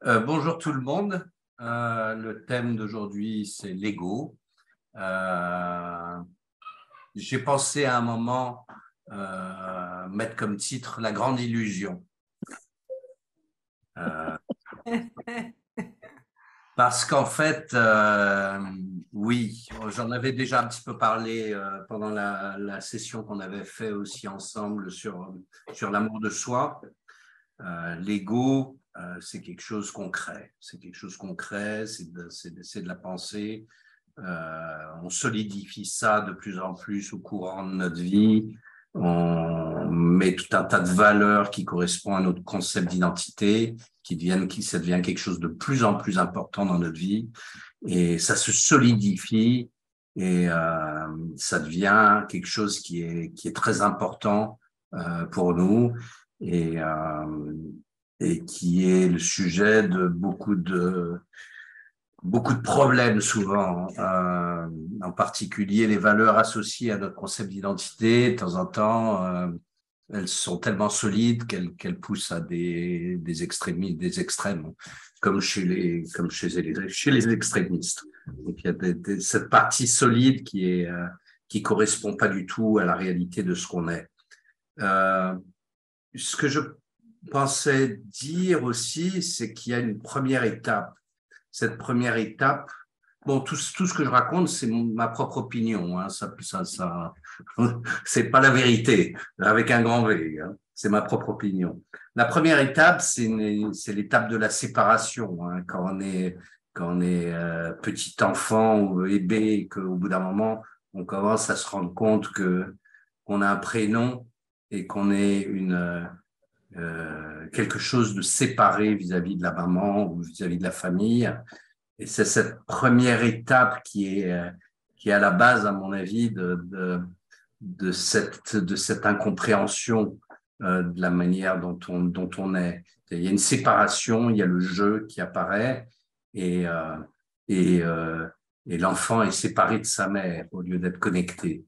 Bonjour tout le monde. Le thème d'aujourd'hui, c'est l'ego. Euh, j'ai pensé à un moment mettre comme titre La grande illusion. Euh, Parce qu'en fait, oui, j'en avais déjà un petit peu parlé pendant la session qu'on avait fait aussi ensemble sur l'amour de soi. L'ego, c'est quelque chose qu'on crée. C'est quelque chose qu'on crée, c'est de la pensée. On solidifie ça de plus en plus au courant de notre vie. On met tout un tas de valeurs qui correspondent à notre concept d'identité, ça devient quelque chose de plus en plus important dans notre vie. Et ça se solidifie et ça devient quelque chose qui est très important pour nous et, euh, et qui est le sujet de beaucoup de problèmes souvent, en particulier les valeurs associées à notre concept d'identité. De temps en temps, elles sont tellement solides qu'elles poussent à des extrémistes, des extrêmes, chez les extrémistes. Donc il y a cette partie solide qui correspond pas du tout à la réalité de ce qu'on est. Euh, Ce que je pensais dire aussi, c'est qu'il y a une première étape. Cette première étape, bon, tout ce que je raconte, c'est ma propre opinion. Hein, c'est pas la vérité, avec un grand V. Hein, c'est ma propre opinion. La première étape, c'est l'étape de la séparation. Hein, quand on est petit enfant ou bébé, et qu'au bout d'un moment, on commence à se rendre compte que qu'on a un prénom et qu'on est quelque chose de séparé vis-à-vis de la maman ou vis-à-vis de la famille. Et c'est cette première étape qui est à la base, à mon avis, de cette incompréhension de la manière dont on est. Il y a une séparation, il y a le jeu qui apparaît et, euh, et, euh, et l'enfant est séparé de sa mère au lieu d'être connecté.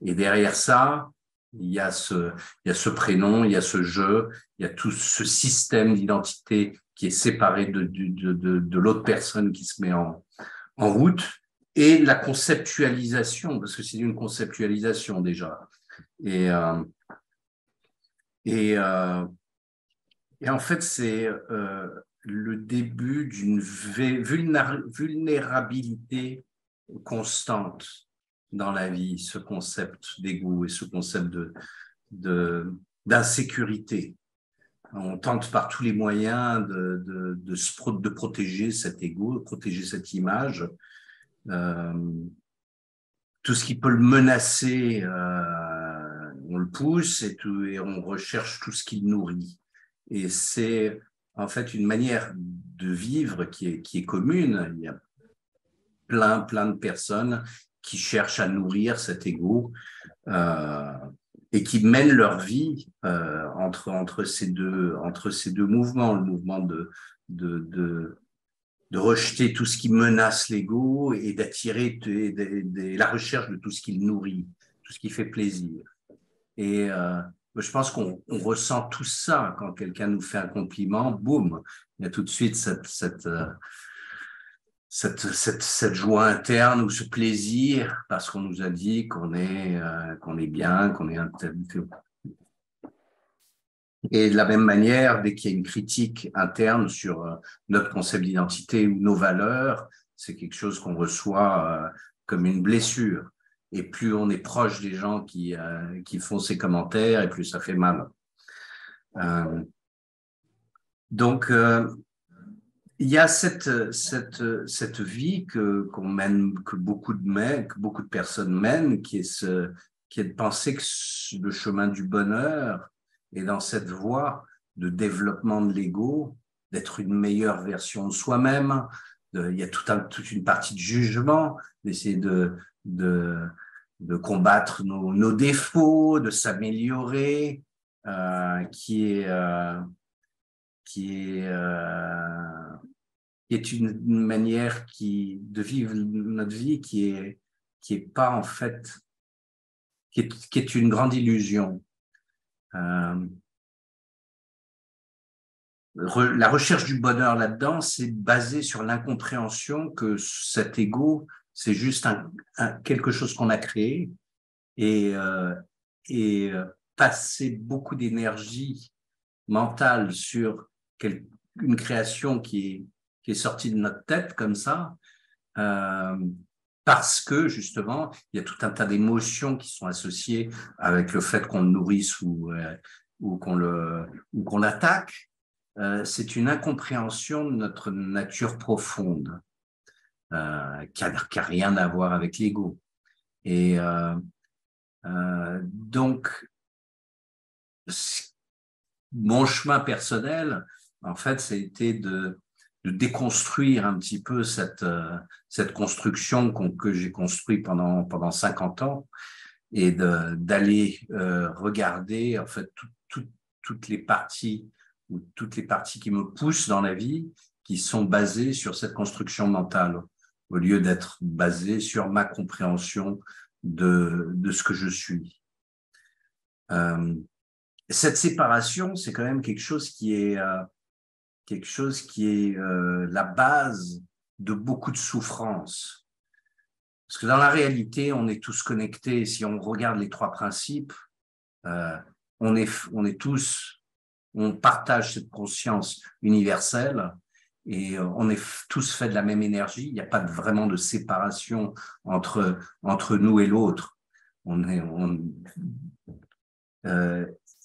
Et derrière ça, il y a ce prénom, il y a ce jeu, il y a tout ce système d'identité qui est séparé de l'autre personne qui se met en route, et la conceptualisation, parce que c'est une conceptualisation déjà. Et, euh, et, euh, et en fait, c'est le début d'une vulnérabilité constante dans la vie, ce concept d'ego et ce concept de, d'insécurité. On tente par tous les moyens de protéger cet ego, de protéger cette image. Euh, Tout ce qui peut le menacer, on le pousse et on recherche tout ce qui le nourrit. Et c'est en fait une manière de vivre qui est commune. Il y a plein de personnes qui cherchent à nourrir cet ego euh, et qui mènent leur vie entre ces deux mouvements, le mouvement de, de, de rejeter tout ce qui menace l'ego et d'attirer la recherche de tout ce qui le nourrit, tout ce qui fait plaisir. Et je pense qu'on ressent tout ça quand quelqu'un nous fait un compliment, boum, il y a tout de suite cette joie interne ou ce plaisir parce qu'on nous a dit qu'on est bien, qu'on est un tel. Et de la même manière, dès qu'il y a une critique interne sur notre concept d'identité ou nos valeurs, c'est quelque chose qu'on reçoit comme une blessure. Et plus on est proche des gens qui font ces commentaires, et plus ça fait mal. Euh, donc, il y a cette vie qu'on mène, que beaucoup de personnes mènent, qui est de penser que le chemin du bonheur est dans cette voie de développement de l'ego, d'être une meilleure version de soi-même. Il y a toute une partie de jugement, d'essayer de, de combattre nos défauts, de s'améliorer, qui est qui est une manière de vivre notre vie qui est pas en fait, qui est une grande illusion. Euh, la recherche du bonheur là-dedans, c'est basé sur l'incompréhension que cet ego, c'est juste quelque chose qu'on a créé et, passer beaucoup d'énergie mentale sur une création qui est sortie de notre tête comme ça, parce que justement, il y a tout un tas d'émotions qui sont associées avec le fait qu'on le nourrisse ou qu'on l'attaque. C'est une incompréhension de notre nature profonde qui a rien à voir avec l'ego. Et donc, mon chemin personnel, en fait, c'était de déconstruire un petit peu cette construction que j'ai construite pendant 50 ans et d'aller regarder en fait toutes les parties ou toutes les parties qui me poussent dans la vie qui sont basées sur cette construction mentale au lieu d'être basées sur ma compréhension de ce que je suis. Cette séparation, c'est quand même quelque chose qui est la base de beaucoup de souffrances. Parce que dans la réalité, on est tous connectés. Si on regarde les trois principes, on partage cette conscience universelle et on est tous faits de la même énergie. Il n'y a pas vraiment de séparation entre nous et l'autre.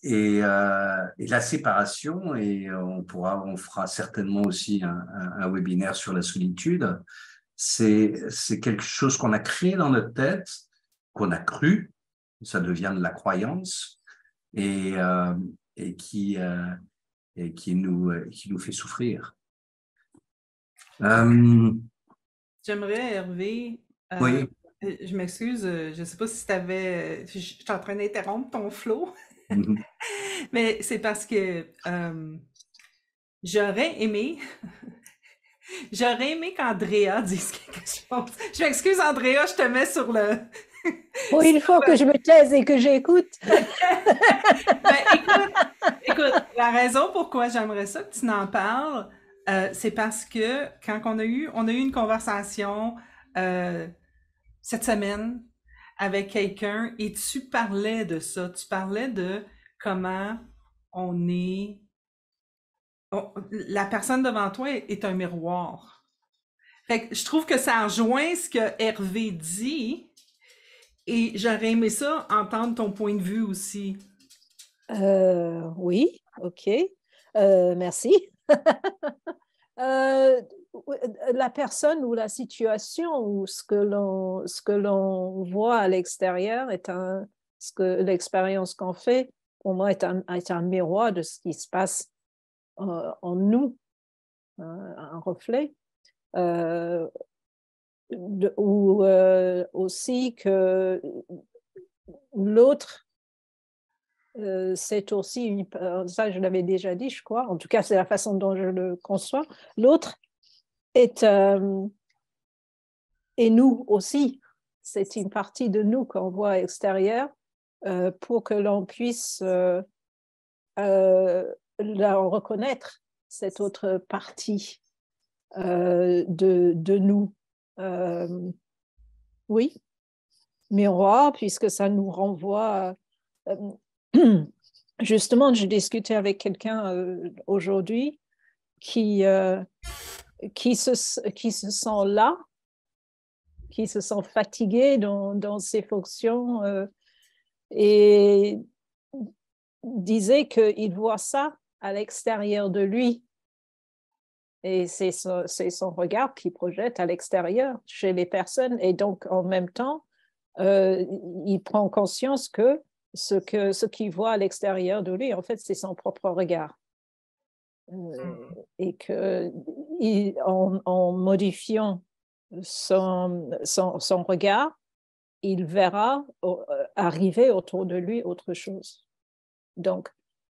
Et la séparation, et on fera certainement aussi un webinaire sur la solitude, c'est quelque chose qu'on a créé dans notre tête, qu'on a cru, ça devient de la croyance, et qui nous fait souffrir. J'aimerais, Hervé, Oui. je m'excuse, je ne sais pas si tu avais, je suis en train d'interrompre ton flow, mais c'est parce que j'aurais aimé qu'Andrea dise quelque chose. Je m'excuse, Andrea, je te mets sur le... Bon, il faut que je me taise et que j'écoute. Écoute, la raison pourquoi j'aimerais ça que tu n'en parles, c'est parce que quand on a eu une conversation cette semaine avec quelqu'un et tu parlais de ça, tu parlais de comment la personne devant toi est un miroir. Fait que je trouve que ça rejoint ce que Hervé dit et j'aurais aimé ça entendre ton point de vue aussi. Oui, ok. Merci. La personne ou la situation ou ce que l'on voit à l'extérieur ce que l'expérience qu'on fait, pour moi, est un miroir de ce qui se passe en nous, un reflet. Ou aussi que l'autre, c'est aussi ça je l'avais déjà dit, je crois, en tout cas c'est la façon dont je le conçois, l'autre est nous aussi, c'est une partie de nous qu'on voit à l'extérieur pour que l'on puisse la reconnaître, cette autre partie de nous. Oui, miroir, puisque ça nous renvoie... Justement, j'ai discuté avec quelqu'un aujourd'hui qui se sent là, qui se sent fatigué dans ses fonctions et disait qu'il voit ça à l'extérieur de lui. Et c'est son regard qui projette à l'extérieur chez les personnes. Et donc, en même temps, il prend conscience que ce qu'il voit à l'extérieur de lui, en fait, c'est son propre regard. Et que en modifiant son regard, il verra arriver autour de lui autre chose. Donc,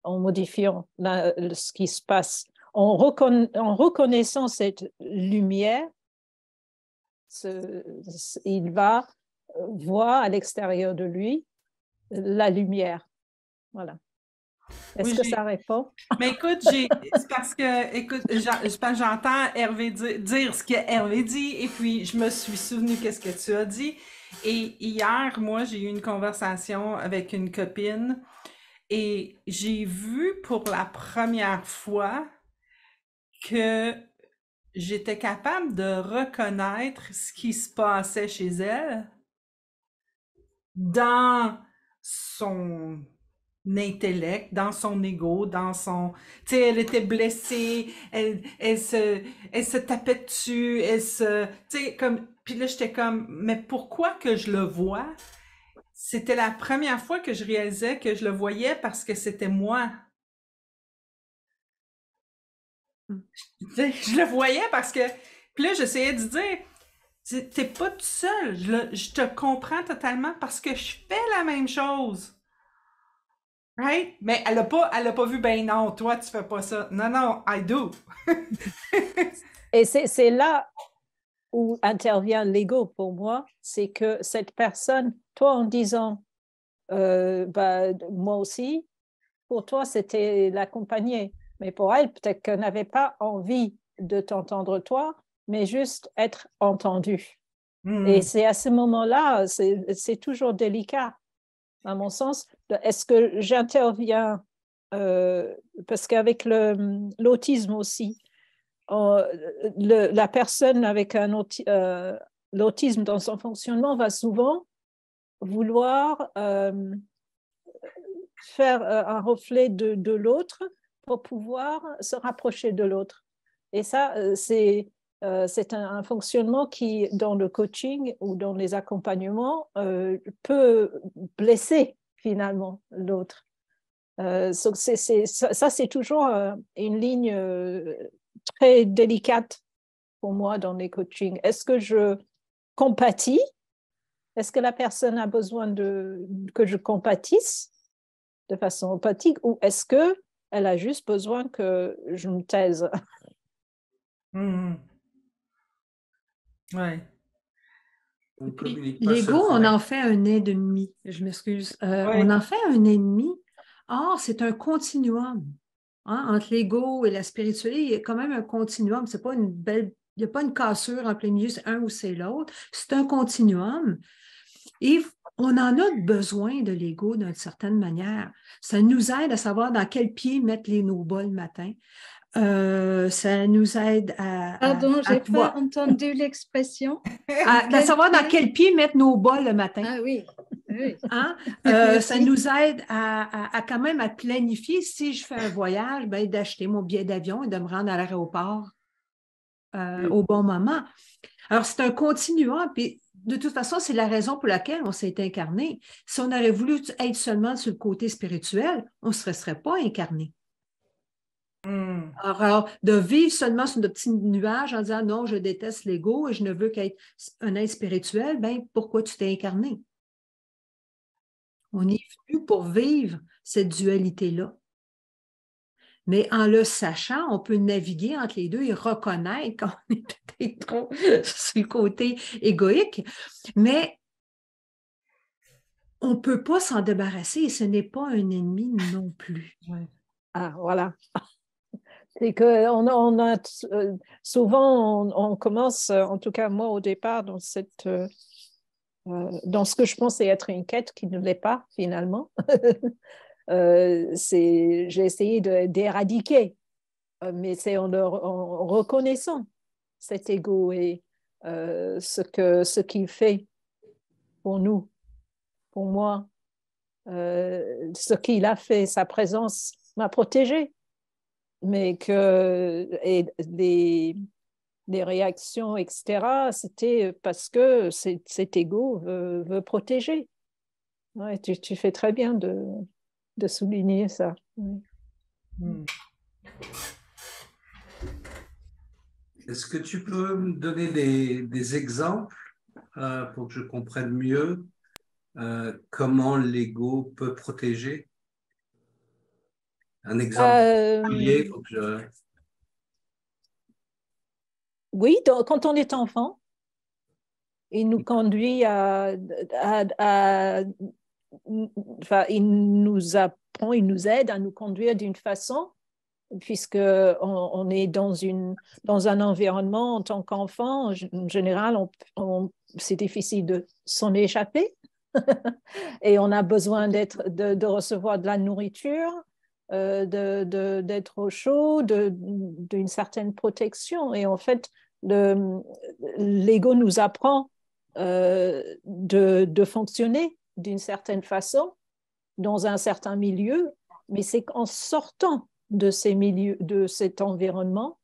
en modifiant ce qui se passe, en reconnaissant cette lumière, il va voir à l'extérieur de lui la lumière. Voilà. Est-ce Oui, que ça répond? mais écoute, c'est parce que, écoute, c'est parce que j'entends Hervé dire ce que Hervé dit, et puis je me suis souvenu qu'est-ce que tu as dit. Et hier, moi, j'ai eu une conversation avec une copine, et j'ai vu pour la première fois que j'étais capable de reconnaître ce qui se passait chez elle dans son intellect, dans son ego, dans son... Tu sais, elle était blessée, elle se tapait dessus, elle se... Tu sais, comme... Puis là, j'étais comme, mais pourquoi que je le vois? C'était la première fois que je réalisais que je le voyais parce que c'était moi. Tu sais, je le voyais parce que... Puis là, j'essayais de dire, t'es pas tout seul, je te comprends totalement parce que je fais la même chose. Right? Mais elle a pas vu, ben non, toi, tu fais pas ça. Non, non, I do. Et c'est là où intervient l'ego pour moi, c'est que cette personne, toi en disant, moi aussi, pour toi, c'était l'accompagner. Mais pour elle, peut-être qu'elle n'avait pas envie de t'entendre toi, mais juste être entendue. Et c'est à ce moment-là, c'est toujours délicat, à mon sens. Est-ce que j'interviens parce qu'avec l'autisme aussi, la personne avec l'autisme dans son fonctionnement va souvent vouloir faire un reflet de l'autre pour pouvoir se rapprocher de l'autre. Et ça, c'est un fonctionnement qui, dans le coaching ou dans les accompagnements, peut blesser finalement l'autre. Ça, c'est toujours une ligne très délicate pour moi dans les coachings. Est-ce que je compatis? Est-ce que la personne a besoin que je compatisse de façon empathique ou est-ce qu'elle a juste besoin que je me taise? Ouais. L'ego, on en fait un ennemi. Je m'excuse. On en fait un ennemi. Or, c'est un continuum. Hein, entre l'ego et la spiritualité, il y a quand même un continuum. C'est pas une belle, il n'y a pas une cassure en plein milieu, c'est un ou c'est l'autre. C'est un continuum. Et on en a besoin de l'ego d'une certaine manière. Ça nous aide à savoir dans quel pied mettre nos bas le matin. Ça nous aide Pardon, je n'ai pas entendu l'expression. À savoir dans quel pied mettre nos bas le matin. Ah oui. Oui. Hein? Ça nous aide à quand même à planifier, si je fais un voyage, ben, d'acheter mon billet d'avion et de me rendre à l'aéroport au bon moment. Alors, c'est un continuum, puis de toute façon, c'est la raison pour laquelle on s'est incarné. Si on aurait voulu être seulement sur le côté spirituel, on ne se serait pas incarné. Alors, de vivre seulement sur de petits nuages en disant non, je déteste l'ego et je ne veux qu'être un être spirituel, ben pourquoi tu t'es incarné? On est venu pour vivre cette dualité-là. Mais en le sachant, on peut naviguer entre les deux et reconnaître qu'on est peut-être trop sur le côté égoïque, mais on ne peut pas s'en débarrasser et ce n'est pas un ennemi non plus. Ouais. Ah, voilà. C'est que souvent, on commence, en tout cas moi au départ, dans ce que je pensais être une quête qui ne l'est pas finalement. J'ai essayé d'éradiquer, mais c'est en reconnaissant cet ego et ce qu'il fait pour nous, pour moi, ce qu'il a fait, sa présence m'a protégée. Mais que les réactions, etc., c'était parce que cet ego veut protéger. Ouais, tu fais très bien de souligner ça. Oui. Est-ce que tu peux me donner des exemples pour que je comprenne mieux comment l'ego peut protéger? Un exemple particulier faut que je... Oui, quand on est enfant, il nous conduit enfin, il nous apprend apprend, il nous aide à nous conduire d'une façon, puisqu'on est dans un environnement en tant qu'enfant, en général, c'est difficile de s'en échapper et on a besoin de recevoir de la nourriture, d'être au chaud, d'une certaine protection. Et en fait, l'ego nous apprend de fonctionner d'une certaine façon dans un certain milieu, mais c'est qu'en sortant de ces milieux, de cet environnement,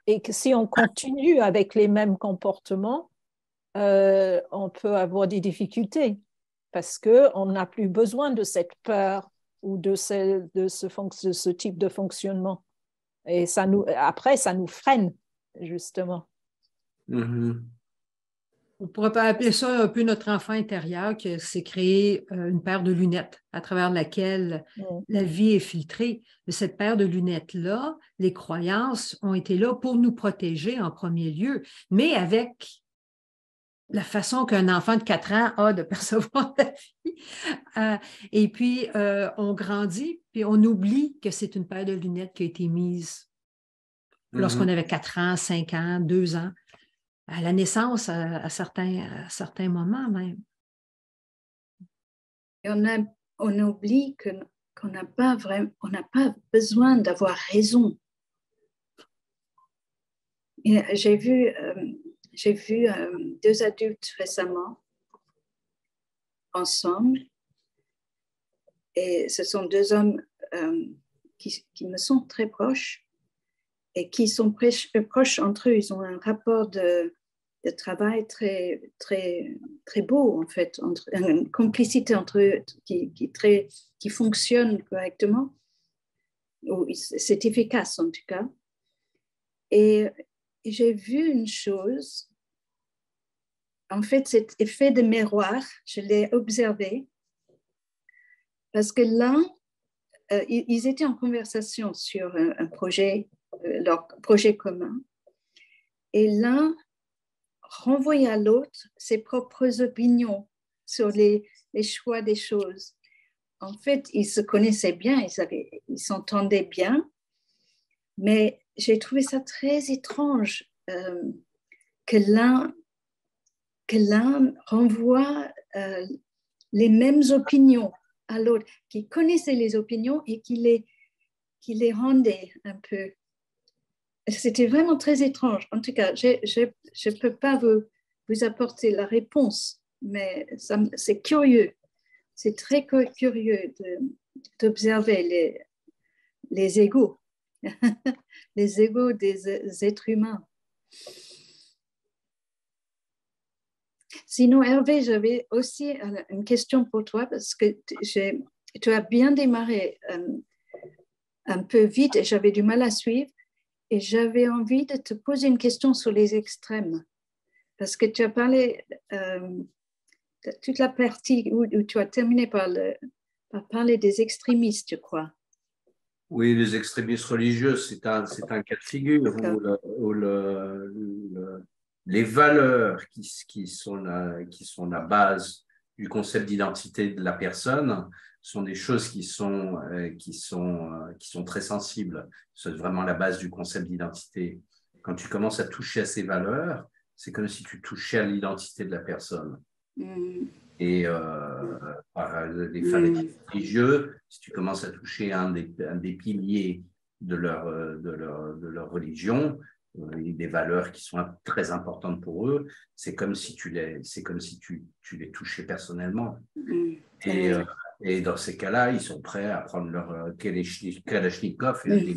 et que si on continue avec les mêmes comportements, on peut avoir des difficultés parce qu'on n'a plus besoin de cette peur ou de ce type de fonctionnement. Et après, ça nous freine, justement. Mm-hmm. On pourrait appeler ça un peu notre enfant intérieur qui s'est créé une paire de lunettes à travers laquelle la vie est filtrée. Mais cette paire de lunettes-là, les croyances ont été là pour nous protéger en premier lieu, mais avec la façon qu'un enfant de 4 ans a de percevoir la vie. Et puis, on grandit, puis on oublie que c'est une paire de lunettes qui a été mise lorsqu'on avait 4 ans, 5 ans, 2 ans. À la naissance, à certains moments même. Et on oublie qu'on n'a pas besoin d'avoir raison. J'ai vu 2 adultes récemment ensemble, et ce sont 2 hommes qui me sont très proches et qui sont proches entre eux. Ils ont un rapport de travail très, très, très beau, en fait, une complicité entre eux qui fonctionne correctement. C'est efficace, en tout cas. Et j'ai vu une chose, en fait, cet effet de miroir, je l'ai observé, parce que l'un, ils étaient en conversation sur un projet, leur projet commun, et l'un renvoyer à l'autre ses propres opinions sur les choix des choses. En fait, ils se connaissaient bien, ils s'entendaient bien, mais j'ai trouvé ça très étrange que l'un renvoie les mêmes opinions à l'autre, qui connaissait les opinions et qui les rendait un peu. C'était vraiment très étrange. En tout cas, je ne peux pas vous apporter la réponse, mais c'est curieux. C'est très curieux d'observer les égos, les égos des êtres humains. Sinon, Hervé, j'avais aussi une question pour toi, parce que tu as bien démarré un peu vite et j'avais du mal à suivre. Et j'avais envie de te poser une question sur les extrêmes, parce que tu as parlé de toute la partie où tu as terminé par parler des extrémistes, je crois. Oui, les extrémistes religieux, c'est un cas de figure où les valeurs qui sont la base du concept d'identité de la personne sont des choses qui sont très sensibles. C'est vraiment la base du concept d'identité. Quand tu commences à toucher à ces valeurs, c'est comme si tu touchais à l'identité de la personne. Et par les fanatiques religieux, si tu commences à toucher à un des piliers de leur religion, des valeurs qui sont très importantes pour eux, c'est comme si tu les touchais personnellement. Et dans ces cas-là, ils sont prêts à prendre leur Kalachnikov et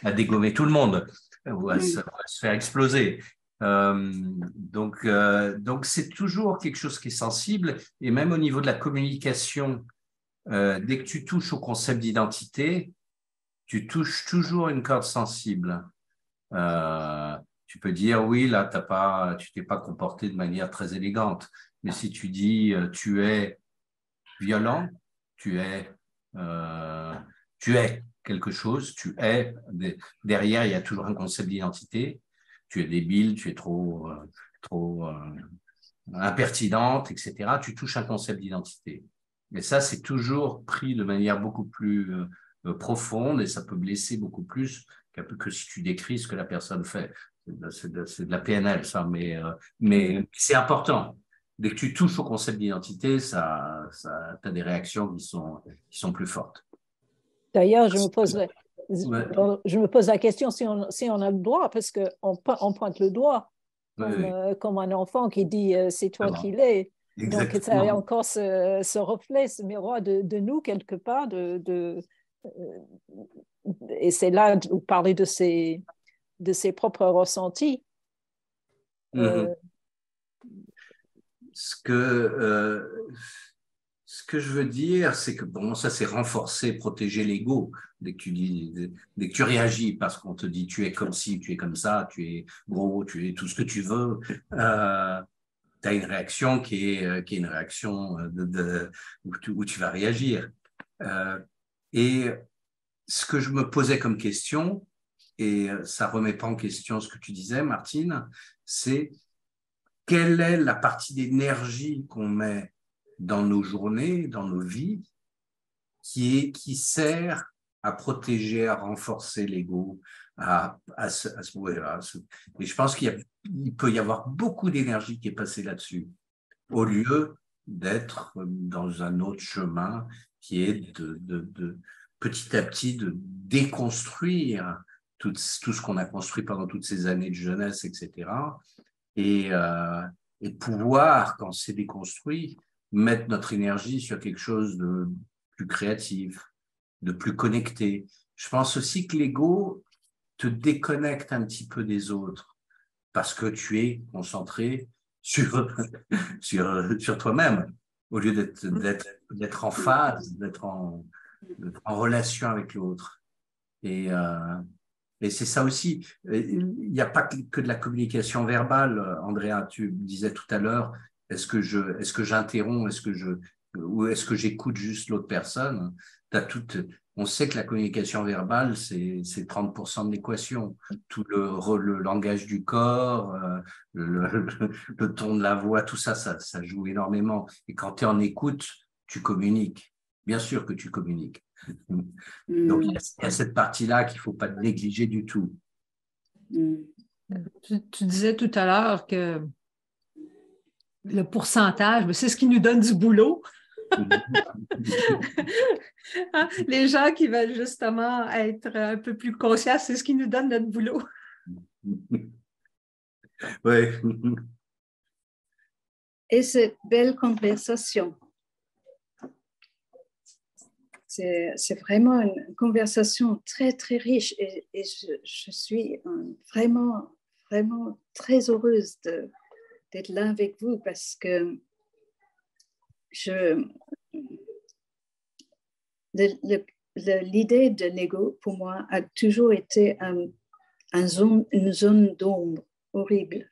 à dégommer tout le monde, ou à se faire exploser. Donc c'est toujours quelque chose qui est sensible, et même au niveau de la communication, dès que tu touches au concept d'identité, tu touches toujours une corde sensible. Tu peux dire oui, là tu t'es pas comporté de manière très élégante, mais si tu dis tu es violent, tu es quelque chose, derrière il y a toujours un concept d'identité. Tu es débile, tu es trop impertinente, etc. Tu touches un concept d'identité. Et ça, c'est toujours pris de manière beaucoup plus profonde et ça peut blesser beaucoup plus que si tu décris ce que la personne fait. C'est de la PNL, ça, mais c'est important. Dès que tu touches au concept d'identité, t'as des réactions qui sont plus fortes. D'ailleurs, Ouais. je me pose la question si on a le droit, parce qu'on pointe le doigt comme un enfant qui dit c'est toi qui l'es. Donc, ça y a encore ce reflet, ce miroir de nous quelque part. Et c'est là où parler de ses propres ressentis. Ce que je veux dire, c'est que bon, ça c'est renforcer, protéger l'ego. Dès que tu réagis parce qu'on te dit tu es comme ci, tu es comme ça, tu es gros, tu es tout ce que tu veux, tu as une réaction qui est une réaction où tu vas réagir. Et ce que je me posais comme question, et ça remet pas en question ce que tu disais, Martine, c'est quelle est la partie d'énergie qu'on met dans nos journées, dans nos vies, qui sert à protéger, à renforcer l'ego, à se là. Et je pense qu'il peut y avoir beaucoup d'énergie qui est passée là-dessus, au lieu d'être dans un autre chemin qui est de petit à petit de déconstruire tout ce qu'on a construit pendant toutes ces années de jeunesse, etc. Et pouvoir, quand c'est déconstruit, mettre notre énergie sur quelque chose de plus créatif, de plus connecté. Je pense aussi que l'ego te déconnecte un petit peu des autres parce que tu es concentré sur toi-même au lieu d'être en phase, d'être en relation avec l'autre. Et c'est ça aussi. Il n'y a pas que de la communication verbale. Andrea, tu disais tout à l'heure, est-ce que j'interromps, ou est-ce que j'écoute juste l'autre personne? On sait que la communication verbale, c'est 30% de l'équation. Tout le langage du corps, le ton de la voix, tout ça joue énormément. Et quand tu es en écoute, tu communiques. Bien sûr que tu communiques. Donc, il y a cette partie-là qu'il ne faut pas négliger du tout. Tu disais tout à l'heure que le pourcentage, c'est ce qui nous donne du boulot. Les gens qui veulent justement être un peu plus conscients, c'est ce qui nous donne notre boulot. Oui. Et cette belle conversation. C'est vraiment une conversation très, très riche et je suis vraiment, vraiment très heureuse d'être là avec vous parce que l'idée de l'ego, pour moi, a toujours été une zone d'ombre horrible.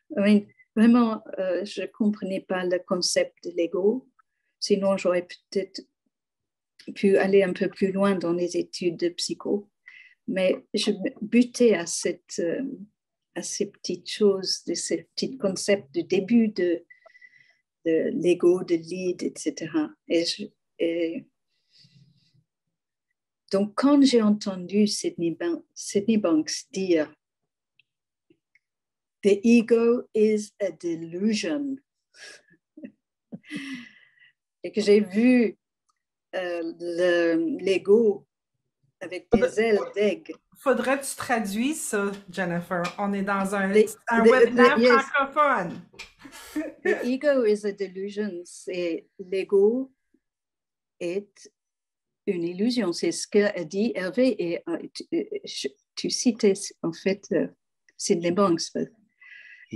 Vraiment, je ne comprenais pas le concept de l'ego. Sinon, j'aurais peut-être pu aller un peu plus loin dans les études de psycho. Mais je butais à ces petites choses, de ces petits concepts de début de l'ego, de lead, etc. Donc, quand j'ai entendu Sydney Banks dire « The ego is a delusion » et que j'ai vu l'ego avec des ailes d'aigle. Faudrait que tu traduises ça, Jennifer. On est dans un webinaire francophone. The ego is a delusion. C'est l'ego est une illusion. C'est ce qu'a dit Hervé. Et tu citais en fait Sydney Banks.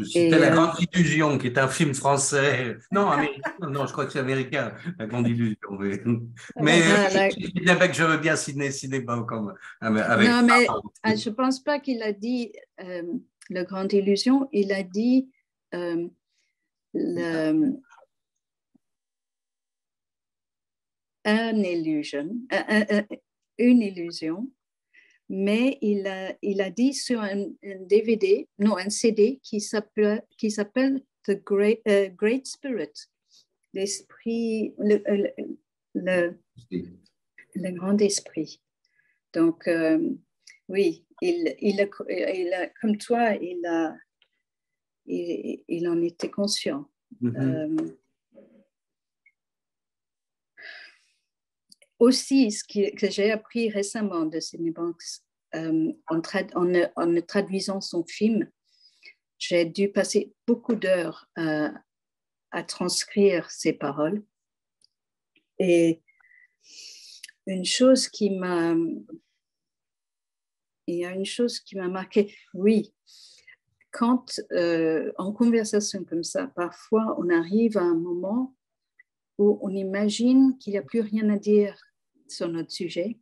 C'était La Grande Illusion, qui est un film français. Non, américain. Non, je crois que c'est américain, La Grande Illusion. Mais je veux bien Sydney Banks comme avec. Non, mais je ne pense pas qu'il a dit La Grande Illusion. Il a dit une illusion. Mais il a dit sur un DVD, non, un CD qui s'appelle The Great Spirit, l'esprit, le grand esprit. Donc, oui, comme toi, il en était conscient. Aussi, que j'ai appris récemment de Sydney Banks, en traduisant son film, j'ai dû passer beaucoup d'heures à transcrire ses paroles. Et il y a une chose qui m'a marqué, oui, quand en conversation comme ça, parfois on arrive à un moment où on imagine qu'il n'y a plus rien à dire sur notre sujet,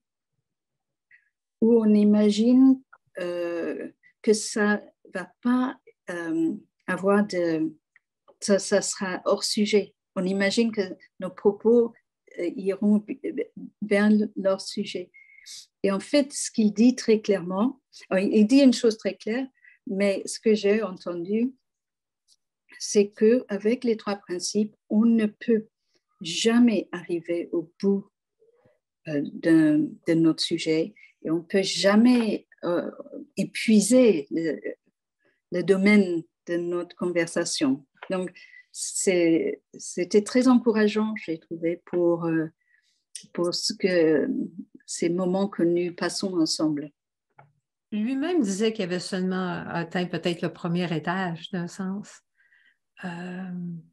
où on imagine que ça ne va pas avoir ça sera hors sujet. On imagine que nos propos iront vers leur sujet. Et en fait, ce qu'il dit très clairement, il dit une chose très claire, mais ce que j'ai entendu, c'est qu'avec les 3 principes, on ne peut jamais arriver au bout de notre sujet et on ne peut jamais épuiser le domaine de notre conversation. Donc, c'était très encourageant, j'ai trouvé, pour ces moments que nous passons ensemble. Lui-même disait qu'il avait seulement atteint peut-être le premier étage, d'un sens. Il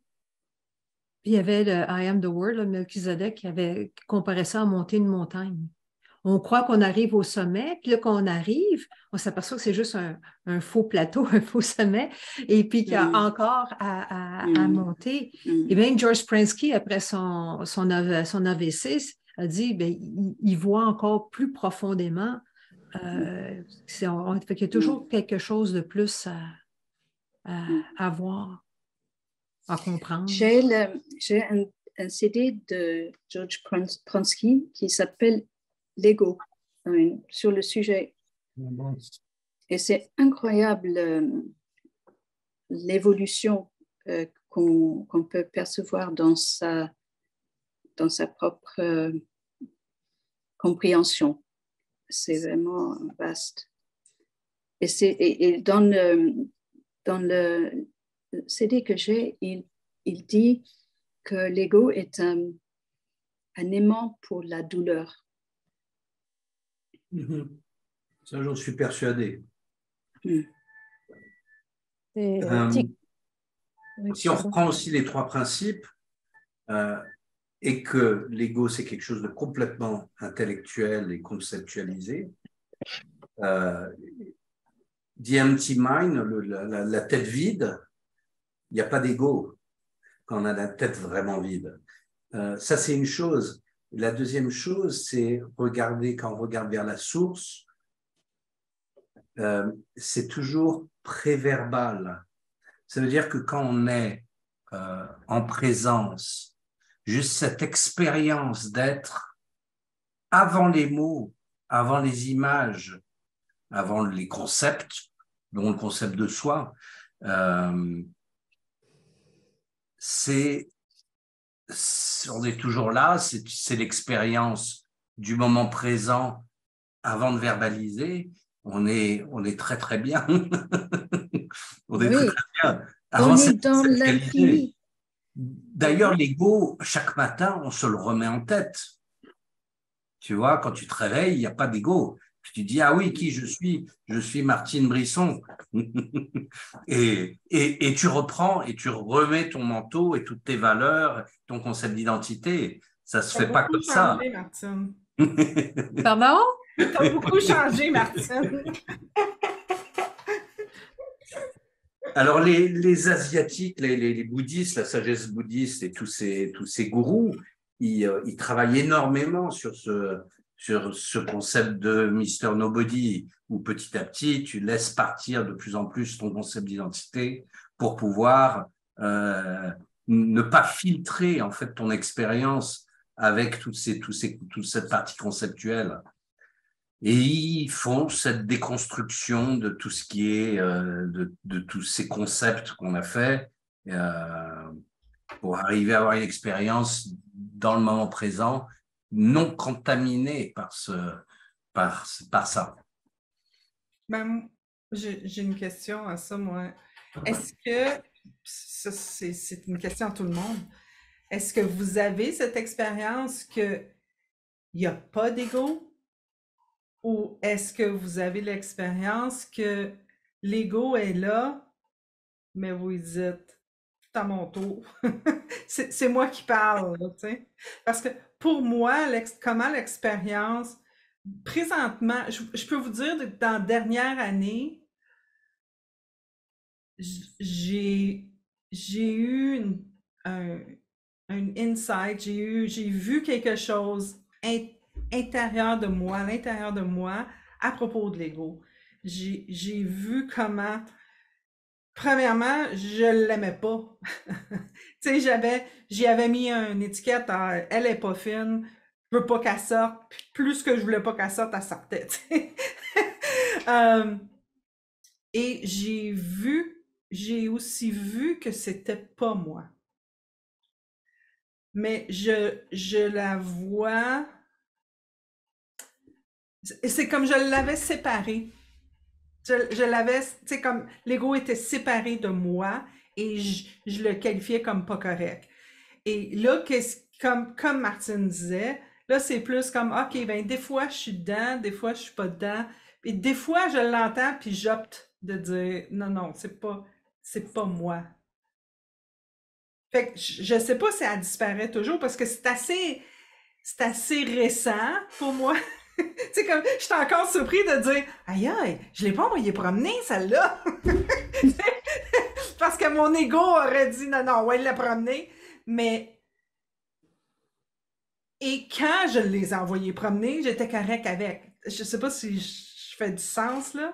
y avait le I am the word, le Melchizedek, qui avait comparé ça à monter une montagne. On croit qu'on arrive au sommet, puis là, quand on arrive, on s'aperçoit que c'est juste un faux plateau, un faux sommet, et puis qu'il y a encore à monter. Et bien, George Pransky, après son AVC, a dit il voit encore plus profondément. Fait qu'il y a toujours quelque chose de plus à voir, à comprendre. J'ai un CD de George Pransky qui s'appelle L'ego, sur le sujet. Et c'est incroyable l'évolution qu'on peut percevoir dans sa propre compréhension. C'est vraiment vaste. Et dans le CD que j'ai, il dit que l'ego est un aimant pour la douleur. Ça, j'en suis persuadé. Si on reprend aussi les 3 principes, et que l'ego, c'est quelque chose de complètement intellectuel et conceptualisé, the empty mind, la tête vide, il n'y a pas d'ego quand on a la tête vraiment vide. Ça, c'est une chose. La deuxième chose, c'est quand on regarde vers la source, c'est toujours préverbal. Ça veut dire que quand on est en présence, juste cette expérience d'être avant les mots, avant les images, avant les concepts, dont le concept de soi, on est toujours là, c'est l'expérience du moment présent avant de verbaliser. On est très très bien. On est très très bien. Avant, on est dans l'infini. D'ailleurs, l'ego, chaque matin, on se le remet en tête. Tu vois, quand tu te réveilles, il n'y a pas d'ego. Tu dis, ah oui, qui je suis? Je suis Martine Brisson. et tu reprends et tu remets ton manteau et toutes tes valeurs, ton concept d'identité. Ça ne se fait pas comme ça. Martine. Pardon? T'as beaucoup changé, Martine. Alors, les Asiatiques, les bouddhistes, la sagesse bouddhiste et tous ces gourous, ils travaillent énormément sur ce concept de Mr. Nobody, où petit à petit, tu laisses partir de plus en plus ton concept d'identité pour pouvoir ne pas filtrer en fait ton expérience avec toute cette partie conceptuelle. Et ils font cette déconstruction de tout ce qui est, de tous ces concepts qu'on a fait pour arriver à avoir une expérience dans le moment présent, non contaminé par ça. Ben, j'ai une question à ça, moi. Est-ce que, ça, c'est une question à tout le monde, est-ce que vous avez cette expérience qu'il n'y a pas d'ego? Ou est-ce que vous avez l'expérience que l'ego est là, mais vous dites, c'est à mon tour. C'est moi qui parle, là, tu sais. Parce que pour moi, comment l'expérience, présentement, je peux vous dire que dans la dernière année, j'ai eu un insight, j'ai vu quelque chose intérieur de moi, à l'intérieur de moi, à propos de l'ego. J'ai vu comment, premièrement, je l'aimais pas. Tu sais, j'y avais mis une étiquette, elle est pas fine, je veux pas qu'elle sorte, puis plus que je voulais pas qu'elle sorte, elle sortait, tu sais. Et j'ai aussi vu que c'était pas moi. Mais je la vois, c'est comme je l'avais séparée. Je l'avais, tu sais, comme l'ego était séparé de moi et je le qualifiais comme pas correct. Et là, comme Martine disait, là, c'est plus comme, OK, ben des fois, je suis dedans, des fois, je suis pas dedans. Et des fois, je l'entends, puis j'opte de dire, non, c'est pas moi. Fait que je sais pas si elle disparaît toujours, parce que c'est assez récent pour moi. Tu sais, comme, je suis encore surpris de dire, aïe, je l'ai pas envoyé promener, celle-là. Parce que mon ego aurait dit, non, ouais, il l'a promené. Mais, et quand je les ai envoyés promener, j'étais correct avec. Je sais pas si je fais du sens, là.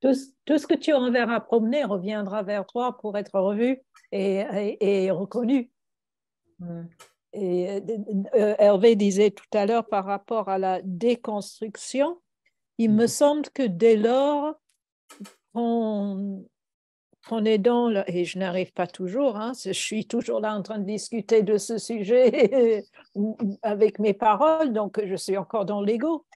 Tout ce que tu enverras promener reviendra vers toi pour être revu et reconnu. Ouais. Et Hervé disait tout à l'heure par rapport à la déconstruction, il me semble que dès lors qu'on est dans et je n'arrive pas toujours, hein, je suis toujours là en train de discuter de ce sujet avec mes paroles, donc je suis encore dans l'ego.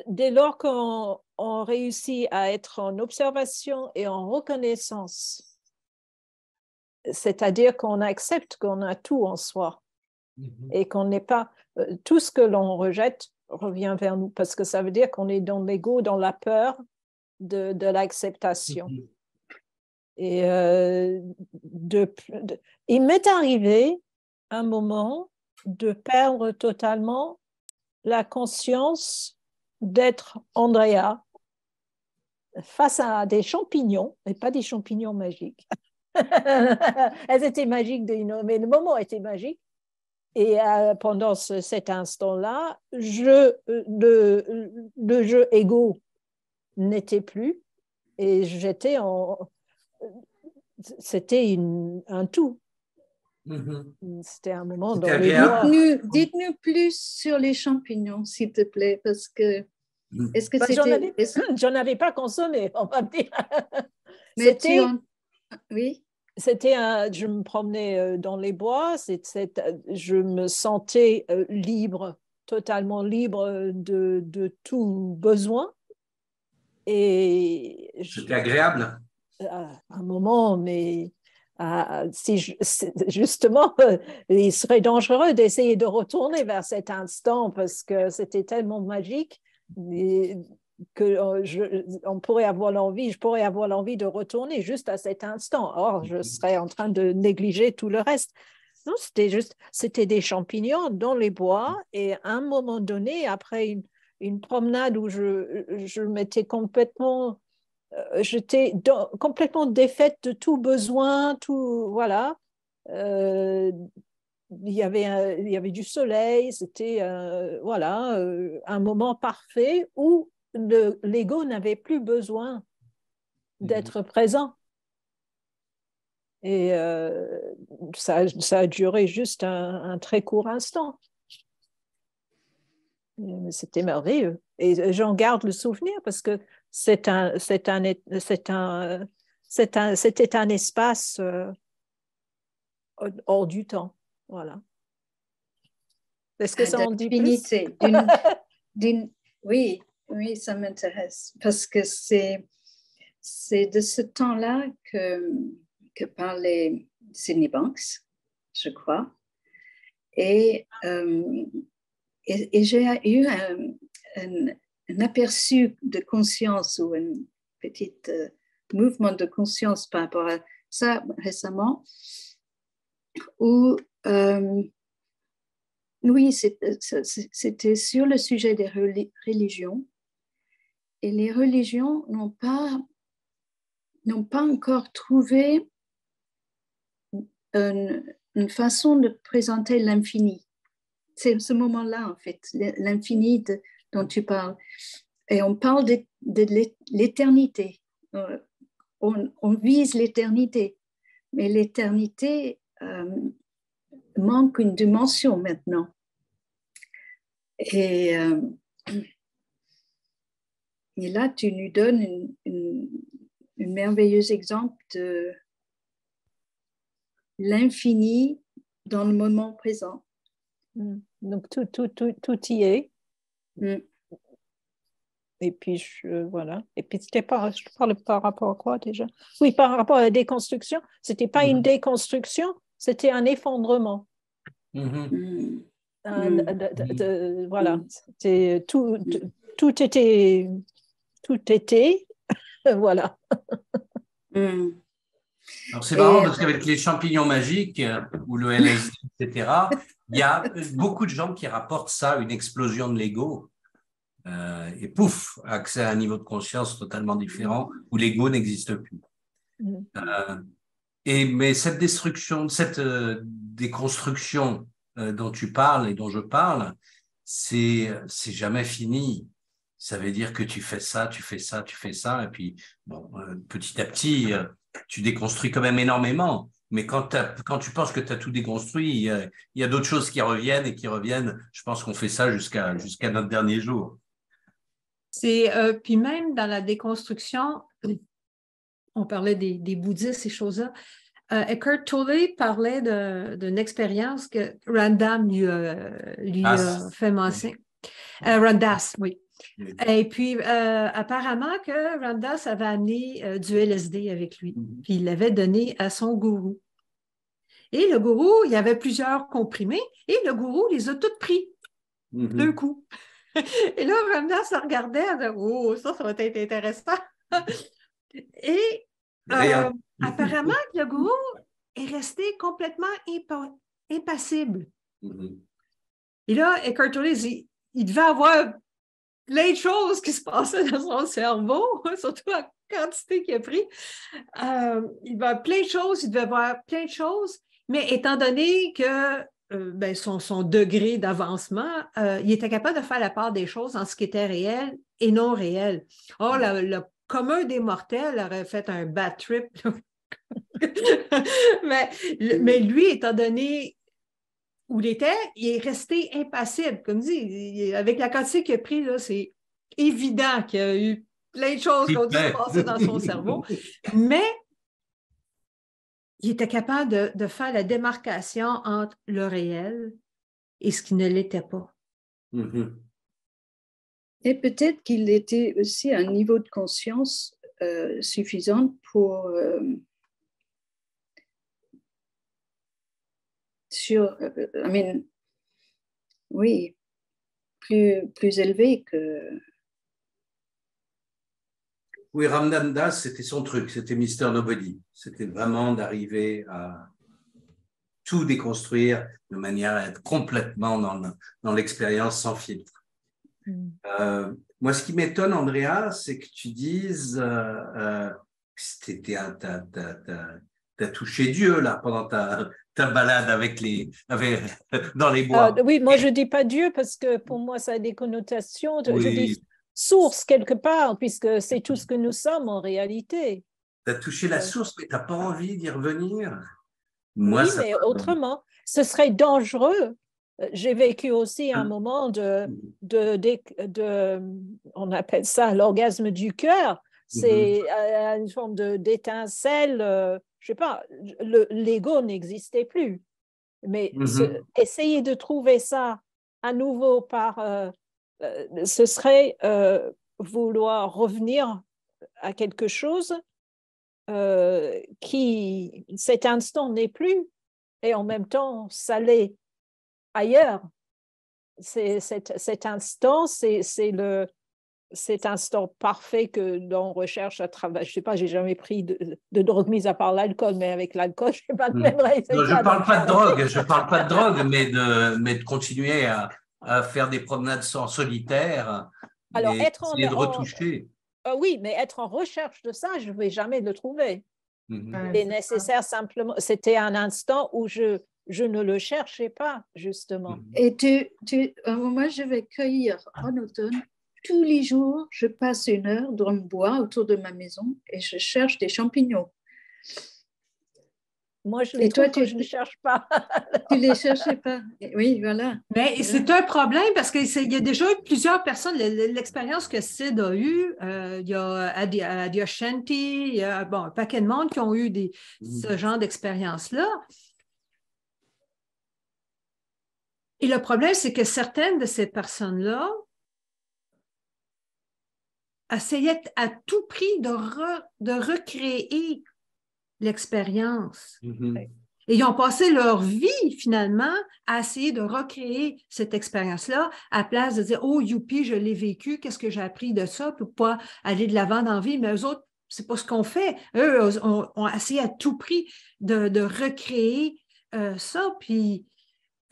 Dès lors qu'on réussit à être en observation et en reconnaissance, c'est-à-dire qu'on accepte qu'on a tout en soi et qu'on n'est pas... tout ce que l'on rejette revient vers nous, parce que ça veut dire qu'on est dans l'ego, dans la peur de l'acceptation. Et il m'est arrivé un moment de perdre totalement la conscience d'être Andrea face à des champignons, mais pas des champignons magiques. Elles étaient magiques, mais le moment était magique. Et pendant cet instant-là, le jeu égo n'était plus et j'étais c'était un tout. C'était un moment dans les bois. Dites-nous plus sur les champignons, s'il te plaît, parce que est-ce que c'était... J'en avais pas consommé, on va dire. Mais oui. C'était je me promenais dans les bois, je me sentais libre, totalement libre de tout besoin. Et c'était agréable. Un moment, mais justement, il serait dangereux d'essayer de retourner vers cet instant parce que c'était tellement magique que je pourrais avoir l'envie de retourner juste à cet instant. Or, je serais en train de négliger tout le reste. Non, c'était des champignons dans les bois et à un moment donné, après une promenade où je m'étais complètement... j'étais complètement défaite de tout besoin, tout, voilà. Il y avait du soleil, c'était voilà, un moment parfait où l'ego n'avait plus besoin d'être présent. Et ça a duré juste un très court instant. C'était merveilleux. Et j'en garde le souvenir parce que c'était un espace hors du temps. Voilà. Est-ce que ça en dit plus? L'infinité. Oui, oui, ça m'intéresse. Parce que c'est de ce temps-là que parlait Sydney Banks, je crois. Et j'ai eu un aperçu de conscience ou un petit mouvement de conscience par rapport à ça récemment, où oui, c'était sur le sujet des religions, et les religions n'ont pas encore trouvé une façon de présenter l'infini. C'est ce moment-là, en fait, l'infini dont tu parles. Et on parle de l'éternité. On vise l'éternité, mais l'éternité manque une dimension maintenant. Et là, tu nous donnes un merveilleux exemple de l'infini dans le moment présent. Donc, tout y est. Mm. Et puis, voilà. Et puis, je parlais par rapport à quoi déjà? Oui, par rapport à la déconstruction. Ce n'était pas une déconstruction, c'était un effondrement. Voilà. C'était tout était voilà. Alors, c'est marrant parce qu'avec les champignons magiques ou le LSD, etc., il y a beaucoup de gens qui rapportent ça, une explosion de l'ego. Et pouf, accès à un niveau de conscience totalement différent où l'ego n'existe plus. Mais cette destruction, cette déconstruction dont tu parles et dont je parle, c'est jamais fini. Ça veut dire que tu fais ça, tu fais ça, tu fais ça, et puis bon, petit à petit, tu déconstruis quand même énormément. Mais quand tu penses que tu as tout déconstruit, il y a d'autres choses qui reviennent et qui reviennent. Je pense qu'on fait ça jusqu'à notre dernier jour. Puis même dans la déconstruction, on parlait des bouddhistes, ces choses-là. Eckhart Tolle parlait d'une expérience que Randam lui a fait mentionner. Ramdas, oui. Et puis, apparemment que Ramdas avait amené du LSD avec lui, puis il l'avait donné à son gourou. Et le gourou, il y avait plusieurs comprimés, et le gourou les a tous pris d'un coup. Et là, Ramdas se regardait, elle disait, oh, ça va être intéressant. Et apparemment, le gourou est resté complètement impassible. Et là, Eckhart Tolle, il devait avoir plein de choses qui se passaient dans son cerveau, surtout la quantité qu'il a pris. Il devait avoir plein de choses, mais étant donné que son degré d'avancement, il était capable de faire la part des choses en ce qui était réel et non réel. Or, le commun des mortels aurait fait un bad trip. mais lui, étant donné où il était, il est resté impassible. Comme dit, avec la quantité qu'il a pris, là, c'est évident qu'il y a eu plein de choses qui ont dû se passer dans son cerveau. Mais il était capable de faire la démarcation entre le réel et ce qui ne l'était pas. Et peut-être qu'il était aussi à un niveau de conscience suffisant pour oui, plus élevé que... Oui, Ramdas Das, c'était son truc, c'était Mr. Nobody. C'était vraiment d'arriver à tout déconstruire de manière à être complètement dans l'expérience sans filtre. Moi, ce qui m'étonne, Andrea, c'est que tu dises t'as touché Dieu là pendant ta balade dans les bois. Oui, moi je dis pas Dieu parce que pour moi ça a des connotations. Oui. Je dis source quelque part puisque c'est tout ce que nous sommes en réalité. Tu as touché la source, mais tu n'as pas envie d'y revenir. Moi, oui, mais autrement, ce serait dangereux. J'ai vécu aussi un moment on appelle ça l'orgasme du cœur. C'est une forme d'étincelle. je sais pas, l'ego n'existait plus. Mais essayer de trouver ça à nouveau ce serait vouloir revenir à quelque chose qui, cet instant n'est plus, et en même temps, ça l'est ailleurs. Cet instant, c'est cet instant parfait que l'on recherche à travers. Je ne sais pas, j'ai jamais pris de drogue mise à part l'alcool, mais avec l'alcool, je n'ai pas de même résultat. Non, je ne parle pas de drogue, mais de continuer à faire des promenades en solitaire. Alors, essayer de retoucher. Oui, mais être en recherche de ça, je ne vais jamais le trouver. Il est nécessaire simplement, c'était un instant où je ne le cherchais pas, justement. Et moi, je vais cueillir en automne. Tous les jours, je passe 1 heure dans le bois autour de ma maison et je cherche des champignons. Moi, je les trouve que je ne cherche pas. Tu ne les cherchais pas. Oui, voilà. Mais c'est un problème parce qu'il y a déjà eu plusieurs personnes, l'expérience que Sid a eue, il y a Adyashanti, il y a un paquet de monde qui ont eu ce genre d'expérience-là. Et le problème, c'est que certaines de ces personnes-là essayaient à tout prix de recréer l'expérience. Et ils ont passé leur vie, finalement, à essayer de recréer cette expérience-là, à place de dire « Oh, youpi, je l'ai vécu, qu'est-ce que j'ai appris de ça? » pour pas aller de l'avant dans la vie. Mais eux autres, c'est pas ce qu'on fait. Eux ont essayé à tout prix de recréer ça, puis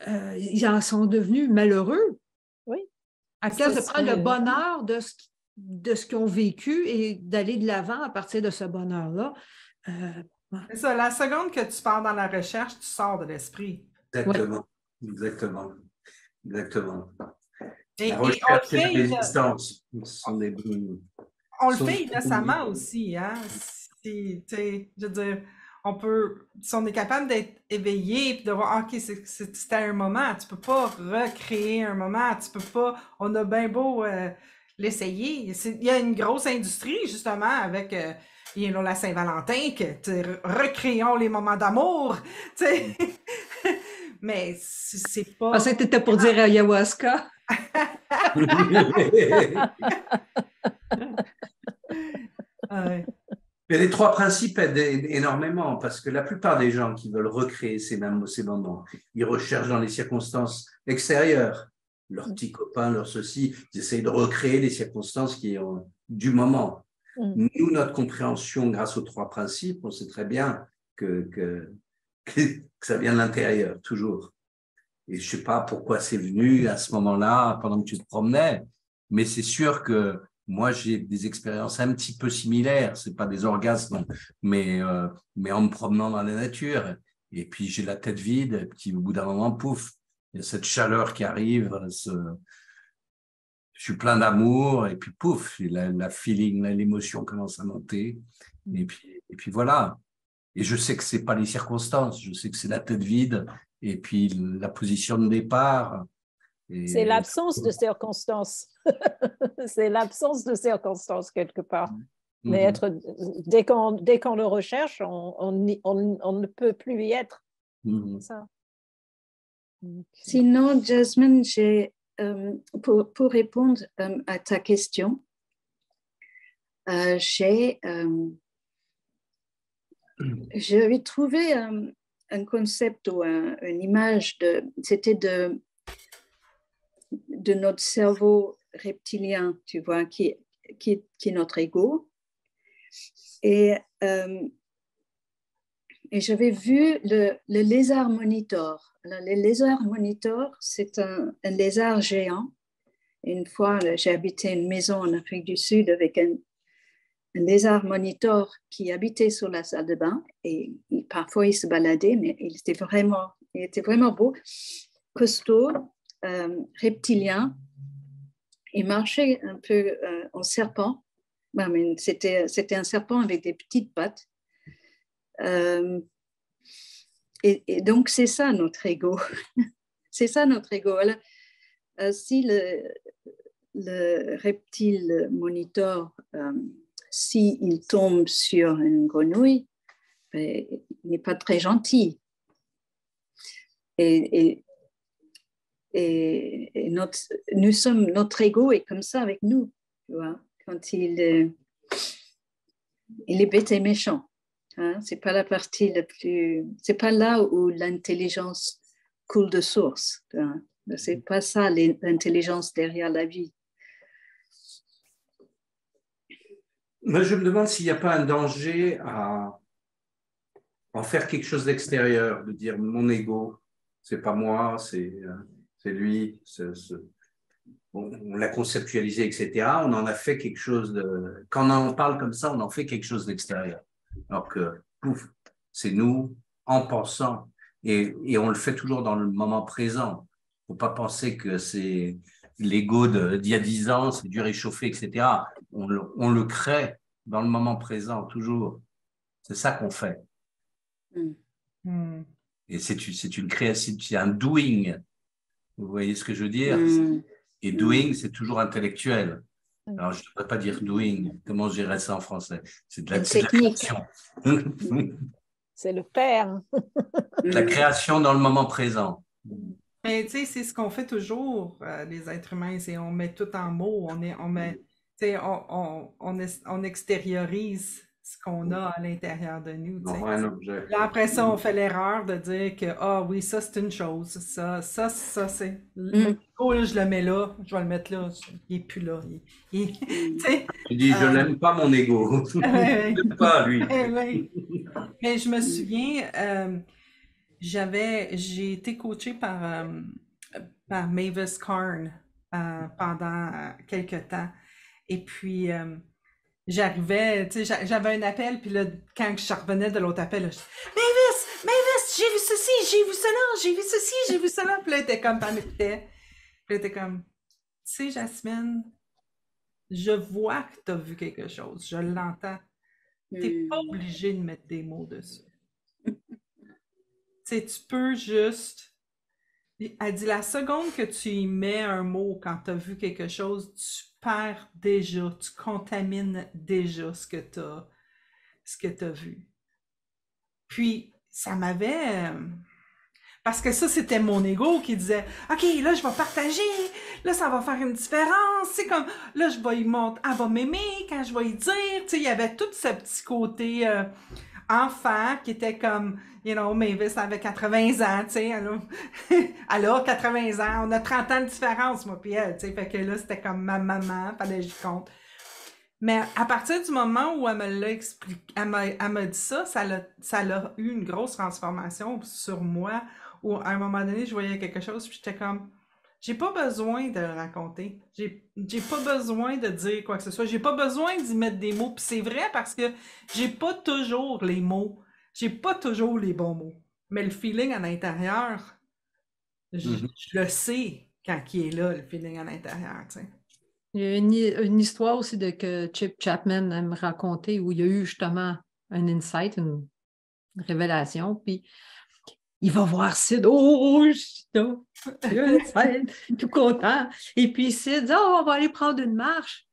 ils en sont devenus malheureux. Oui. À cause de prendre le bonheur de ce qu'ils ont vécu et d'aller de l'avant à partir de ce bonheur-là. C'est ça, la seconde que tu pars dans la recherche, tu sors de l'esprit. Exactement. Exactement. Et la recherche et et la résistance sont des on le fait innocemment aussi, hein? Je veux dire, si on est capable d'être éveillé et de voir, OK, c'était un moment, tu peux pas recréer un moment, tu peux pas, on a bien beau l'essayer. Il y a une grosse industrie, justement, avec la Saint-Valentin, recréons les moments d'amour, tu sais. Mais c'est pas... Je pensais que tu étais pour dire ayahuasca. Mais les 3 principes aident énormément parce que la plupart des gens qui veulent recréer ces moments, ils recherchent dans les circonstances extérieures. Leurs petits copains, leurs ceci, ils essayent de recréer les circonstances qui ont du moment. Nous, notre compréhension grâce aux 3 principes, on sait très bien que ça vient de l'intérieur, toujours. Et je ne sais pas pourquoi c'est venu à ce moment-là, pendant que tu te promenais, mais c'est sûr que moi, j'ai des expériences un petit peu similaires. Ce n'est pas des orgasmes, mais en me promenant dans la nature. Et puis, j'ai la tête vide, et puis au bout d'un moment, pouf, il y a cette chaleur qui arrive, je suis plein d'amour, et puis pouf, la feeling, l'émotion commence à monter. Et puis voilà. Et je sais que ce n'est pas les circonstances, je sais que c'est la tête vide, et puis la position de départ. C'est l'absence de circonstances. C'est l'absence de circonstances quelque part. Mais dès qu'on le recherche, on ne peut plus y être. Ça. Sinon, Jasmine, pour répondre à ta question, j'avais trouvé un concept ou une image c'était de notre cerveau reptilien, tu vois, qui est notre ego. Et j'avais vu le lézard monitor. Alors, le lézard monitor, c'est un lézard géant. Et une fois, j'ai habité une maison en Afrique du Sud avec un lézard monitor qui habitait sur la salle de bain. Et parfois, il se baladait, mais il était vraiment beau, costaud, reptilien. Il marchait un peu en serpent. Mais c'était un serpent avec des petites pattes. Et donc, c'est ça notre ego. C'est ça notre ego. Alors, si le reptile monitor, s'il tombe sur une grenouille, ben, il n'est pas très gentil. Et notre ego est comme ça avec nous, tu vois, quand il est bête et méchant. Hein? C'est pas la partie la plus, c'est pas là où l'intelligence coule de source. Hein? C'est pas ça l'intelligence derrière la vie. Moi, je me demande s'il n'y a pas un danger à en faire quelque chose d'extérieur, de dire mon ego, c'est pas moi, c'est lui, on l'a conceptualisé, etc. On en a fait quelque chose de... Quand on en parle comme ça, on en fait quelque chose d'extérieur. Alors que, pouf, c'est nous en pensant. Et on le fait toujours dans le moment présent. Il ne faut pas penser que c'est l'ego d'il y a 10 ans, c'est du réchauffé, etc. On le crée dans le moment présent, toujours. C'est ça qu'on fait. Mm. Et c'est une création, c'est un doing. Vous voyez ce que je veux dire? Et doing, c'est toujours intellectuel. Alors, je ne devrais pas dire doing. Comment je dirais ça en français? C'est de la création. C'est le faire. La création dans le moment présent. Mais tu sais, c'est ce qu'on fait toujours, les êtres humains, c'est on met tout en mots, on extériorise ce qu'on a à l'intérieur de nous. Non, un objet. Là, après ça, on fait l'erreur de dire que ah oui, ça c'est une chose, ça c'est. Oh, là, je le mets là, je vais le mettre là, il n'est plus là. Tu dis, je n'aime pas mon ego. Je n'aime pas lui. Mais je me souviens, j'ai été coachée par Mavis Karn pendant quelques temps. Et puis, j'arrivais, tu sais, j'avais un appel, puis là, quand je revenais de l'autre appel, là, je dis, Mavis, j'ai vu ceci, j'ai vu cela, j'ai vu ceci, j'ai vu cela. Puis là, elle était comme, elle m'écoutait. Puis elle était comme, tu sais, Jasmine, je vois que tu as vu quelque chose, je l'entends. Tu n'es pas obligé de mettre des mots dessus. Tu sais, tu peux juste... Elle dit, la seconde que tu y mets un mot quand tu as vu quelque chose, tu perds déjà, tu contamines déjà ce que tu as vu. Puis, ça m'avait... Parce que ça, c'était mon ego qui disait, OK, là, je vais partager, là, ça va faire une différence, c'est comme, là, je vais y monter, elle va m'aimer quand je vais y dire, tu sais, il y avait tout ce petit côté enfant qui était comme, you know, Mavis avait 80 ans, tu sais, elle a 80 ans, on a 30 ans de différence, moi puis elle, tu sais, fait que là, c'était comme ma maman, fallait que j'y compte. Mais à partir du moment où elle me l'a expliqué, elle m'a dit ça, ça a eu une grosse transformation sur moi, où à un moment donné, je voyais quelque chose, puis j'étais comme, j'ai pas besoin de le raconter, j'ai pas besoin de dire quoi que ce soit, j'ai pas besoin d'y mettre des mots, puis c'est vrai parce que j'ai pas toujours les mots, j'ai pas toujours les bons mots, mais le feeling à l'intérieur, je le sais quand il est là, le feeling à l'intérieur, tu sais. Il y a une histoire aussi que Chip Chapman aime raconter où il y a eu justement un insight, une révélation, puis il va voir Sid, oh, il y a un insight, tout content. Et puis Sid dit, oh, on va aller prendre une marche.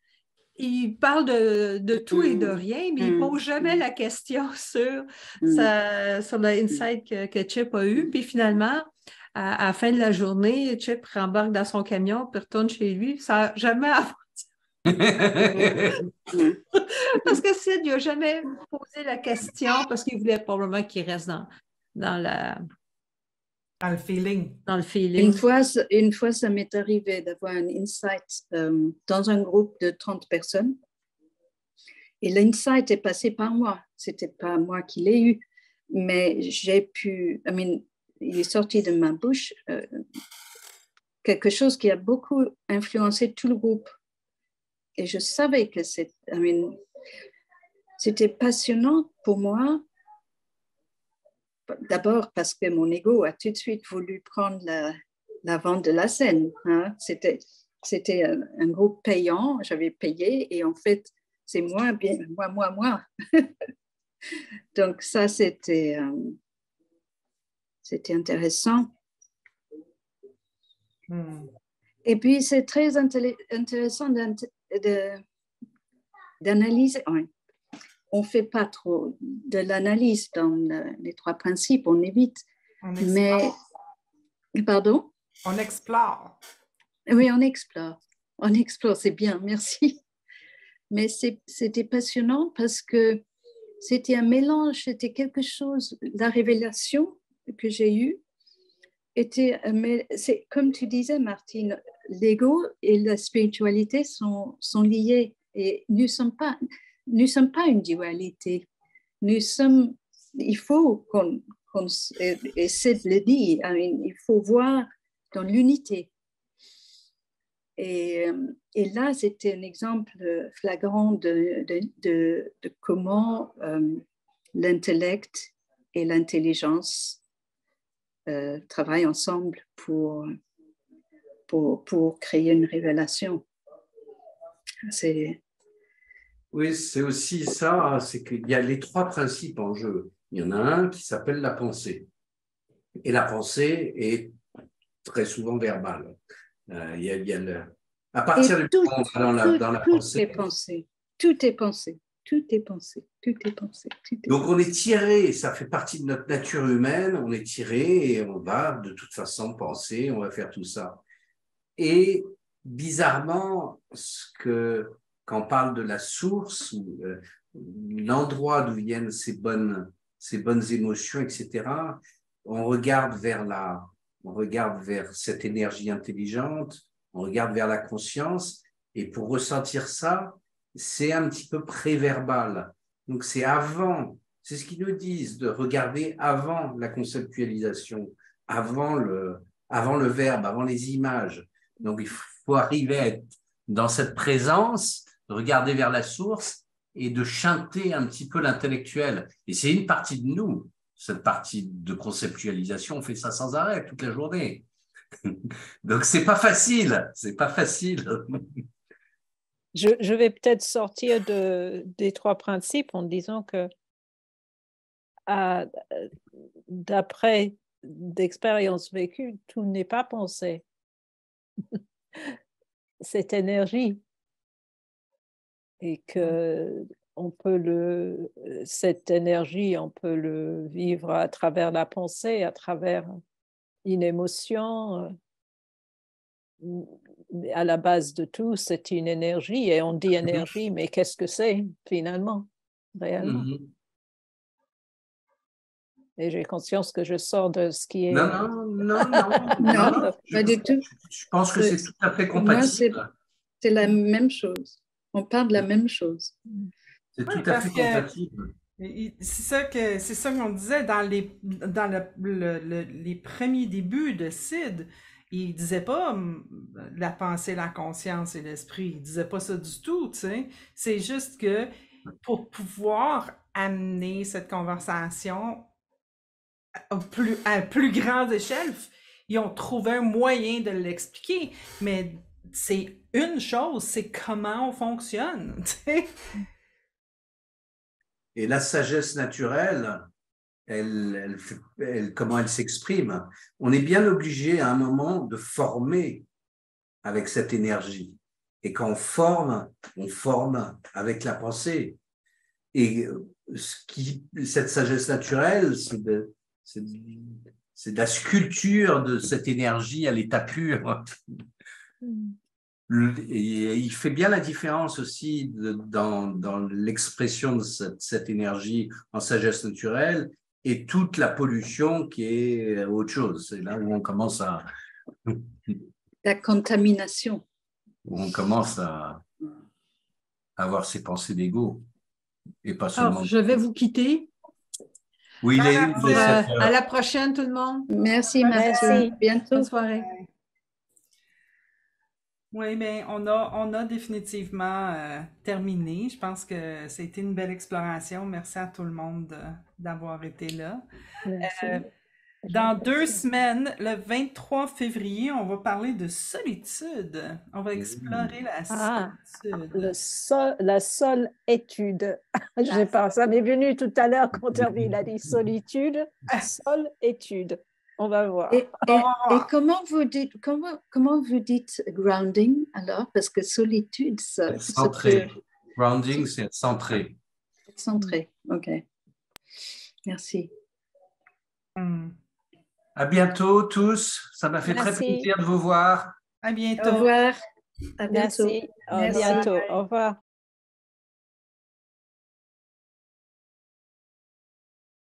Il parle de tout et de rien, mais il ne pose jamais la question sur l'insight que Chip a eu. Puis finalement, à la fin de la journée, Chip rembarque dans son camion puis retourne chez lui. Ça n'a jamais parce que Sid n'a jamais posé la question parce qu'il voulait probablement qu'il reste dans le feeling. Dans le feeling. Une fois, ça m'est arrivé d'avoir un insight dans un groupe de 30 personnes. Et l'insight est passé par moi. Ce n'était pas moi qui l'ai eu, mais j'ai pu... il est sorti de ma bouche quelque chose qui a beaucoup influencé tout le groupe. Et je savais que c'était passionnant pour moi. D'abord parce que mon ego a tout de suite voulu prendre la vente de la scène. Hein. C'était un groupe payant, j'avais payé et en fait, c'est moi. Donc ça, c'était intéressant. Et puis, c'est très intéressant d'analyser. on ne fait pas trop de l'analyse dans les 3 principes, on évite. Mais, pardon? On explore. Oui, on explore. On explore, c'est bien, merci. Mais c'était passionnant parce que c'était un mélange, c'était quelque chose, la révélation que j'ai eue c'est comme tu disais, Martine, l'ego et la spiritualité sont liés et nous ne sommes pas une dualité. Il faut qu'on essaie de le dire, il faut voir dans l'unité. Et là, c'était un exemple flagrant de comment l'intellect et l'intelligence travaillent ensemble pour créer une révélation. Oui, c'est aussi ça, c'est qu'il y a les 3 principes en jeu. Il y en a un qui s'appelle la pensée. Et la pensée est très souvent verbale. À partir du moment où on va dans la pensée. Tout est pensé. Donc on est tiré, ça fait partie de notre nature humaine, on est tiré et on va de toute façon penser, on va faire tout ça. Et bizarrement, quand on parle de la source, l'endroit d'où viennent ces bonnes émotions, etc., on regarde vers cette énergie intelligente, on regarde vers la conscience, et pour ressentir ça, c'est un petit peu préverbal. Donc c'est ce qu'ils nous disent, de regarder avant la conceptualisation, avant le verbe, avant les images. Donc il faut arriver à être dans cette présence, de regarder vers la source et de chanter un petit peu l'intellectuel. Et c'est une partie de nous, cette partie de conceptualisation, on fait ça sans arrêt toute la journée. Donc c'est pas facile. Je vais peut-être sortir des 3 principes en disant que d'après d'expériences vécues, tout n'est pas pensé. Cette énergie. Et que cette énergie, on peut le vivre à travers la pensée, à travers une émotion. À la base de tout, c'est une énergie, et on dit énergie, mais qu'est-ce que c'est finalement, réellement? Et j'ai conscience que je sors de ce qui est... Non, pas du tout. Je pense que c'est tout à fait compatible. C'est la même chose. On parle de la même chose. C'est tout à fait compatible. C'est ça qu'on disait dans les premiers débuts de Sid. Il disait pas la pensée, la conscience et l'esprit. Il disait pas ça du tout, tu sais. C'est juste que pour pouvoir amener cette conversation à plus grande échelle, ils ont trouvé un moyen de l'expliquer. Mais c'est une chose, c'est comment on fonctionne, tu sais. Et la sagesse naturelle, comment elle s'exprime. On est bien obligé à un moment de former avec cette énergie. Et quand on forme avec la pensée. Et cette sagesse naturelle, c'est de la sculpture de cette énergie à l'état pur. Et il fait bien la différence aussi dans l'expression de cette énergie en sagesse naturelle et toute la pollution qui est autre chose. C'est là où on commence à... La contamination. On commence à avoir ces pensées d'ego. Et pas seulement... Alors, je vais vous quitter. Oui, à la prochaine, tout le monde. Merci, merci. Bientôt. Bonne soirée. Oui, mais on a définitivement terminé. Je pense que c'était une belle exploration. Merci à tout le monde d'avoir été là. Dans 2 semaines, le 23 février, on va parler de solitude. On va explorer la solitude. La solitude. J'ai pas, ça m'est venu tout à l'heure quand il a dit solitude, solitude. On va voir. Et comment vous dites grounding alors? Parce que solitude, ça centré. Grounding, c'est centré. centré. OK. Merci. À bientôt tous. Ça m'a fait très Merci. plaisir de vous voir. À bientôt. Au revoir. À bientôt. Merci. À bientôt. Au revoir.